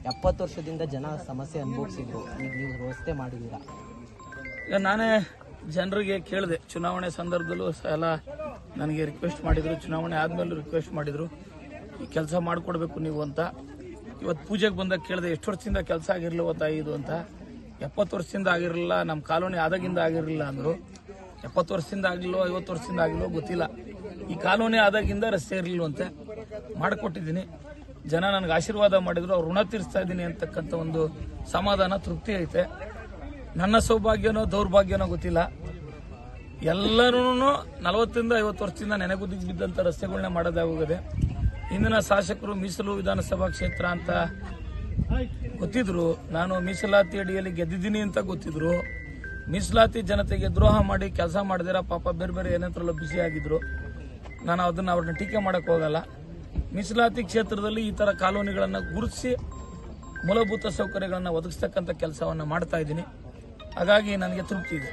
70 ವರ್ಷದಿಂದ ಜನ ಸಮಸ್ಯೆ ಅನುಭವಿಸಿದ್ರು, ಈಗ ನೀವು ವ್ಯವಸ್ಥೆ ಮಾಡಿದ್ದೀರಾ. ಈಗ ನಾನೇ ಜನರಿಗೆ ಕೇಳಿದೆ, ಚುನಾವಣೆ ಸಂದರ್ಭದಲ್ಲೂ ಎಲ್ಲ ನನಗೆ ರಿಕ್ವೆಸ್ಟ್ ಮಾಡಿದ್ರು, ಚುನಾವಣೆ ಆದ್ಮೇಲೂ ರಿಕ್ವೆಸ್ಟ್ ಮಾಡಿದ್ರು, ಈ ಕೆಲಸ ಮಾಡಿಕೊಡ್ಬೇಕು ನೀವು ಅಂತ. ಇವತ್ತು ಪೂಜೆಗೆ ಬಂದಾಗ ಕೇಳಿದೆ, ಎಷ್ಟು ವರ್ಷದಿಂದ ಕೆಲಸ ಆಗಿರಲಿಲ್ಲ ತಾಯಿ ಇದು ಅಂತ. 70 ವರ್ಷದಿಂದ ಆಗಿರಲಿಲ್ಲ, ನಮ್ಮ ಕಾಲೋನಿ ಆದಾಗಿಂದ ಆಗಿರಲಿಲ್ಲ ಅಂದರು. 70 ವರ್ಷದಿಂದ ಆಗಲಿಲ್ಲೋ 50 ವರ್ಷದಿಂದ ಆಗಿಲ್ಲೋ ಗೊತ್ತಿಲ್ಲ. ಈ ಕಾಲೋನಿ ಆದಾಗಿಂದ ರಸ್ತೆ ಇರಲಿಲ್ಲವಂತೆ, ಮಾಡಿಕೊಟ್ಟಿದ್ದೀನಿ. ಜನ ನನಗೆ ಆಶೀರ್ವಾದ ಮಾಡಿದ್ರು, ಅವ್ರು ಋಣ ತೀರಿಸ್ತಾ ಇದ್ದೀನಿ ಅಂತಕ್ಕಂಥ ಒಂದು ಸಮಾಧಾನ, ತೃಪ್ತಿ ಐತೆ. ನನ್ನ ಸೌಭಾಗ್ಯನೋ ದೌರ್ಭಾಗ್ಯನೋ ಗೊತ್ತಿಲ್ಲ, ಎಲ್ಲರೂ 40ರಿಂದ 50 ವರ್ಷದಿಂದ ನೆನೆಗುದಿಗೆ ಬಿದ್ದಂಥ ರಸ್ತೆಗಳನ್ನ ಮಾಡೋದಾಗೋಗಿದೆ. ಇಂದಿನ ಶಾಸಕರು ಮೀಸಲು ವಿಧಾನಸಭಾ ಕ್ಷೇತ್ರ ಅಂತ ಗೊತ್ತಿದ್ರು, ನಾನು ಮೀಸಲಾತಿ ಅಡಿಯಲ್ಲಿ ಗೆದ್ದಿದ್ದೀನಿ ಅಂತ ಗೊತ್ತಿದ್ರು. ಮೀಸಲಾತಿ ಜನತೆಗೆ ದ್ರೋಹ ಮಾಡಿ ಕೆಲಸ ಮಾಡಿದಿರ ಪಾಪ ಬೇರೆ ಬೇರೆ ಏನೇತ್ರಲ್ಲ ಬಿಸಿ ಆಗಿದ್ರು. ನಾನು ಅದನ್ನು ಅವ್ರನ್ನ ಟೀಕೆ ಮಾಡಕ್ಕೆ ಹೋಗಲ್ಲ. ಮೀಸಲಾತಿ ಕ್ಷೇತ್ರದಲ್ಲಿ ಈ ಥರ ಕಾಲೋನಿಗಳನ್ನು ಗುರುತಿಸಿ ಮೂಲಭೂತ ಸೌಕರ್ಯಗಳನ್ನು ಒದಗಿಸ್ತಕ್ಕಂಥ ಕೆಲಸವನ್ನು ಮಾಡ್ತಾ ಇದ್ದೀನಿ. ಹಾಗಾಗಿ ನನಗೆ ತೃಪ್ತಿ ಇದೆ.